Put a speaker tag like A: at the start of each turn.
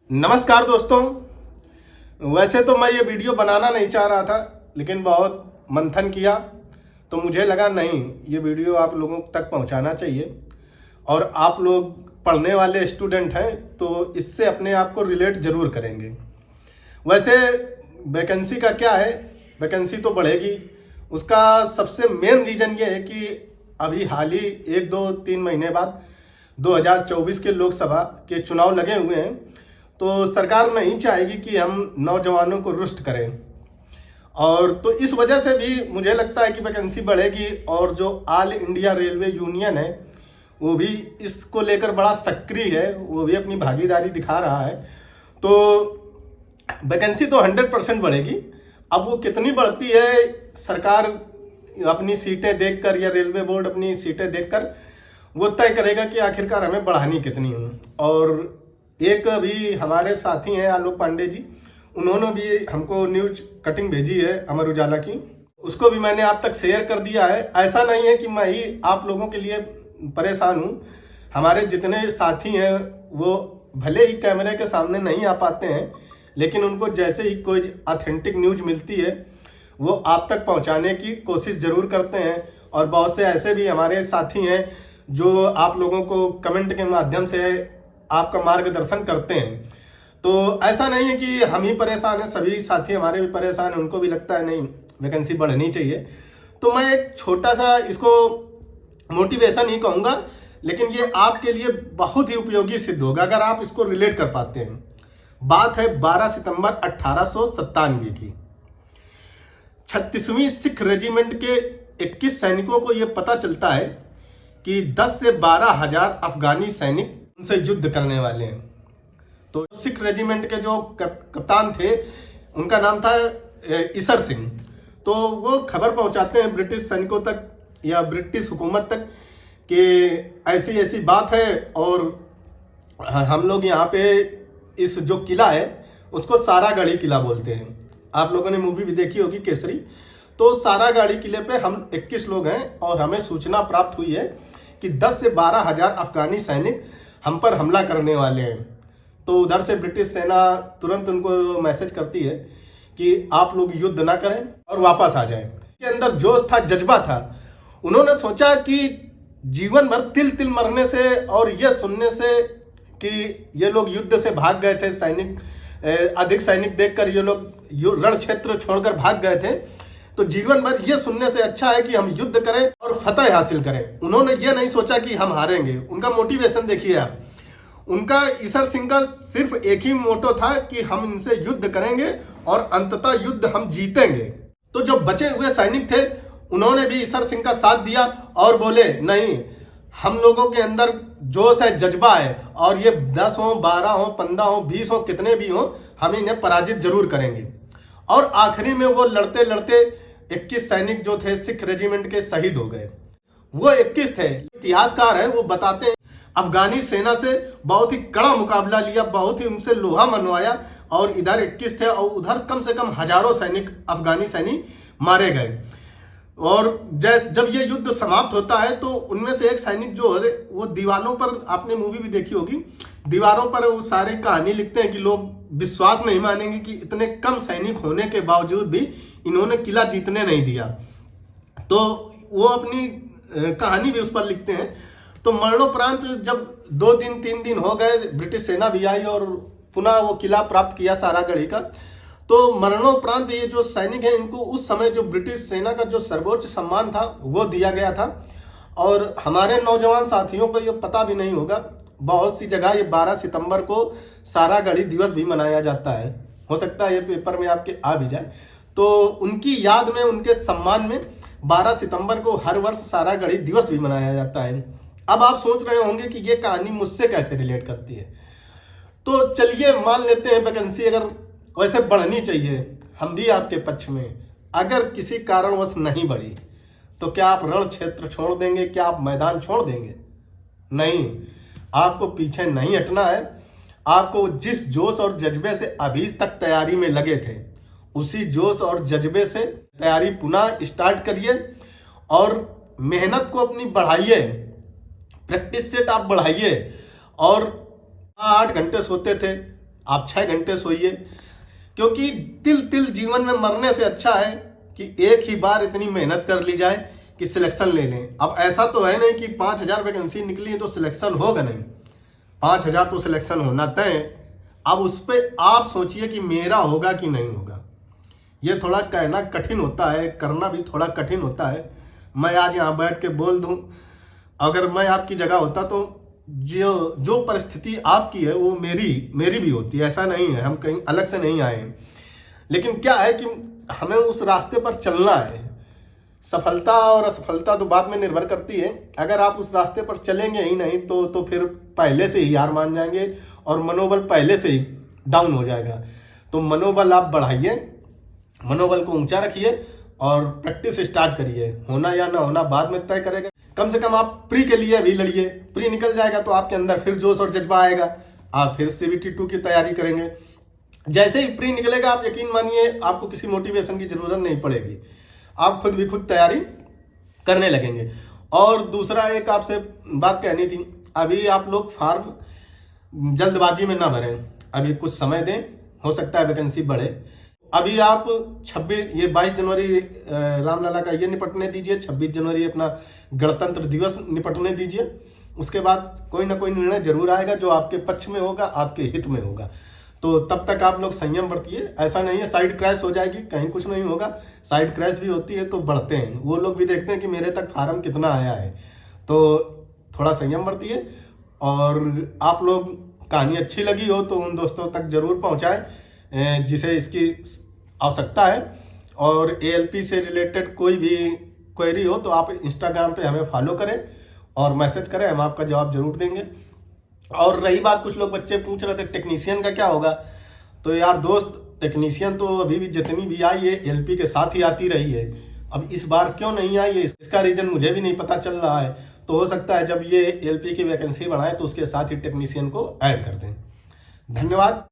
A: नमस्कार दोस्तों। वैसे तो मैं ये वीडियो बनाना नहीं चाह रहा था, लेकिन बहुत मंथन किया तो मुझे लगा नहीं, ये वीडियो आप लोगों तक पहुंचाना चाहिए। और आप लोग पढ़ने वाले स्टूडेंट हैं तो इससे अपने आप को रिलेट ज़रूर करेंगे। वैसे वैकेंसी का क्या है, वैकेंसी तो बढ़ेगी। उसका सबसे मेन रीज़न ये है कि अभी हाल ही 1-2-3 महीने बाद 2024 के लोकसभा के चुनाव लगे हुए हैं, तो सरकार नहीं चाहेगी कि हम नौजवानों को रुष्ट करें। और तो इस वजह से भी मुझे लगता है कि वैकेंसी बढ़ेगी। और जो ऑल इंडिया रेलवे यूनियन है वो भी इसको लेकर बड़ा सक्रिय है, वो भी अपनी भागीदारी दिखा रहा है। तो वैकेंसी तो 100% बढ़ेगी। अब वो कितनी बढ़ती है, सरकार अपनी सीटें देखकर या रेलवे बोर्ड अपनी सीटें देखकर वो तय करेगा कि आखिरकार हमें बढ़ानी कितनी है। और एक अभी हमारे साथी हैं आलोक पांडे जी, उन्होंने भी हमको न्यूज कटिंग भेजी है अमर उजाला की, उसको भी मैंने आप तक शेयर कर दिया है। ऐसा नहीं है कि मैं ही आप लोगों के लिए परेशान हूँ। हमारे जितने साथी हैं वो भले ही कैमरे के सामने नहीं आ पाते हैं, लेकिन उनको जैसे ही कोई ऑथेंटिक न्यूज मिलती है वो आप तक पहुंचाने की कोशिश ज़रूर करते हैं। और बहुत से ऐसे भी हमारे साथी हैं जो आप लोगों को कमेंट के माध्यम से आपका मार्गदर्शन करते हैं। तो ऐसा नहीं है कि हम ही परेशान हैं, सभी साथी हमारे भी परेशान हैं, उनको भी लगता है नहीं वैकेंसी बढ़नी चाहिए। तो मैं एक छोटा सा इसको मोटिवेशन ही कहूँगा, लेकिन ये आपके लिए बहुत ही उपयोगी सिद्ध होगा अगर आप इसको रिलेट कर पाते हैं। बात है 12 सितंबर 1897 की। 36वीं सिख रेजिमेंट के 21 सैनिकों को यह पता चलता है कि 10 से 12 हजार अफगानी सैनिक उनसे युद्ध करने वाले हैं। तो सिख रेजिमेंट के जो कप्तान थे उनका नाम था ईसर सिंह। तो वो खबर पहुंचाते हैं ब्रिटिश सैनिकों तक या ब्रिटिश हुकूमत तक कि ऐसी ऐसी बात है और हम लोग यहाँ पे इस जो किला है उसको सारागढ़ी किला बोलते हैं। आप लोगों ने मूवी भी देखी होगी केसरी। तो सारागढ़ी किले पे हम 21 लोग हैं और हमें सूचना प्राप्त हुई है कि 10 से 12 हजार अफगानी सैनिक हम पर हमला करने वाले हैं। तो उधर से ब्रिटिश सेना तुरंत उनको मैसेज करती है कि आप लोग युद्ध ना करें और वापस आ जाएं। के अंदर जोश था, जज्बा था। उन्होंने सोचा कि जीवन भर तिल तिल मरने से और यह सुनने से कि ये लोग युद्ध से भाग गए थे, सैनिक अधिक सैनिक देखकर ये लोग रण क्षेत्र छोड़कर भाग गए थे, तो जीवन भर ये सुनने से अच्छा है कि हम युद्ध करें और फतह हासिल करें। उन्होंने ये नहीं सोचा कि हम हारेंगे। उनका मोटिवेशन देखिए आप, उनका ईसर सिंह का सिर्फ एक ही मोटो था कि हम इनसे युद्ध करेंगे और अंततः युद्ध हम जीतेंगे। तो जो बचे हुए सैनिक थे उन्होंने भी ईसर सिंह का साथ दिया और बोले नहीं, हम लोगों के अंदर जोश है, जज्बा है और ये 10 हो, 12 हो, 15 हो, 20 हो, कितने भी हो, हम इन्हें पराजित जरूर करेंगे। और आखिरी में वो लड़ते लड़ते 21 सैनिक जो थे सिख रेजिमेंट के शहीद हो गए। वो 21 थे। इतिहासकार है वो बताते हैं अफगानी सेना से बहुत ही कड़ा मुकाबला लिया, बहुत ही उनसे लोहा मनवाया और इधर 21 थे और उधर कम से कम हजारों सैनिक अफगानी सैनिक मारे गए। और जब ये युद्ध समाप्त होता है तो उनमें से एक सैनिक जो है वो दीवारों पर, आपने मूवी भी देखी होगी, दीवारों पर वो सारी कहानी लिखते हैं कि लोग विश्वास नहीं मानेंगे कि इतने कम सैनिक होने के बावजूद भी इन्होंने किला जीतने नहीं दिया। तो वो अपनी कहानी भी उस पर लिखते हैं। तो मरणोपरांत जब 2 दिन 3 दिन हो गए, ब्रिटिश सेना भी आई और पुनः वो किला प्राप्त किया सारागढ़ी का। तो मरणोपरांत ये जो सैनिक हैं इनको उस समय जो ब्रिटिश सेना का जो सर्वोच्च सम्मान था वो दिया गया था। और हमारे नौजवान साथियों को ये पता भी नहीं होगा, बहुत सी जगह ये 12 सितंबर को सारागढ़ी दिवस भी मनाया जाता है। हो सकता है ये पेपर में आपके आ भी जाए। तो उनकी याद में, उनके सम्मान में 12 सितंबर को हर वर्ष सारागढ़ी दिवस भी मनाया जाता है। अब आप सोच रहे होंगे कि ये कहानी मुझसे कैसे रिलेट करती है। तो चलिए मान लेते हैं वैकेंसी अगर वैसे बढ़नी चाहिए, हम भी आपके पक्ष में। अगर किसी कारणवश नहीं बढ़ी तो क्या आप रण क्षेत्र छोड़ देंगे, क्या आप मैदान छोड़ देंगे? नहीं, आपको पीछे नहीं हटना है। आपको जिस जोश और जज्बे से अभी तक तैयारी में लगे थे उसी जोश और जज्बे से तैयारी पुनः स्टार्ट करिए और मेहनत को अपनी बढ़ाइए, प्रैक्टिस सेट आप बढ़ाइए। और 8 घंटे सोते थे, आप 6 घंटे सोइए, क्योंकि तिल तिल जीवन में मरने से अच्छा है कि एक ही बार इतनी मेहनत कर ली जाए कि सिलेक्शन ले लें। अब ऐसा तो है नहीं कि 5,000 वैकेंसी निकली है तो सिलेक्शन होगा नहीं, 5,000 तो सिलेक्शन होना तय है। अब उस पर आप सोचिए कि मेरा होगा कि नहीं होगा। ये थोड़ा कहना कठिन होता है, करना भी थोड़ा कठिन होता है। मैं आज यहाँ बैठ के बोल दूँ, अगर मैं आपकी जगह होता तो जो परिस्थिति आपकी है वो मेरी भी होती है। ऐसा नहीं है, हम कहीं अलग से नहीं आए हैं। लेकिन क्या है कि हमें उस रास्ते पर चलना है। सफलता और असफलता तो बाद में निर्भर करती है। अगर आप उस रास्ते पर चलेंगे ही नहीं तो फिर पहले से ही हार मान जाएंगे और मनोबल पहले से ही डाउन हो जाएगा। तो मनोबल आप बढ़ाइए, मनोबल को ऊंचा रखिए और प्रैक्टिस स्टार्ट करिए। होना या ना होना बाद में तय करेगा। कम से कम आप प्री के लिए अभी लड़िए। प्री निकल जाएगा तो आपके अंदर फिर जोश और जज्बा आएगा, आप फिर CBT 2 की तैयारी करेंगे। जैसे ही प्री निकलेगा आप यकीन मानिए आपको किसी मोटिवेशन की जरूरत नहीं पड़ेगी, आप खुद भी खुद तैयारी करने लगेंगे। और दूसरा एक आपसे बात कहनी थी, अभी आप लोग फॉर्म जल्दबाजी में ना भरें, अभी कुछ समय दें, हो सकता है वैकेंसी बढ़े। अभी आप 22 जनवरी रामलला का ये निपटने दीजिए, 26 जनवरी अपना गणतंत्र दिवस निपटने दीजिए। उसके बाद कोई ना कोई निर्णय जरूर आएगा जो आपके पक्ष में होगा, आपके हित में होगा। तो तब तक आप लोग संयम बरतिए। ऐसा नहीं है साइड क्रैश हो जाएगी, कहीं कुछ नहीं होगा। साइड क्रैश भी होती है तो बढ़ते हैं, वो लोग भी देखते हैं कि मेरे तक फार्म कितना आया है। तो थोड़ा संयम बरतिए। और आप लोग कहानी अच्छी लगी हो तो उन दोस्तों तक जरूर पहुंचाएं जिसे इसकी आवश्यकता है। और ALP से रिलेटेड कोई भी क्वेरी हो तो आप इंस्टाग्राम पे हमें फॉलो करें और मैसेज करें, हम आपका जवाब जरूर देंगे। और रही बात, कुछ लोग बच्चे पूछ रहे थे टेक्नीशियन का क्या होगा, तो यार दोस्त टेक्नीशियन तो अभी भी जितनी भी आई है LP के साथ ही आती रही है। अब इस बार क्यों नहीं आई है इसका रीजन मुझे भी नहीं पता चल रहा है। तो हो सकता है जब ये LP की वैकेंसी बढ़ाएं तो उसके साथ ही टेक्नीशियन को ऐड कर दें। धन्यवाद।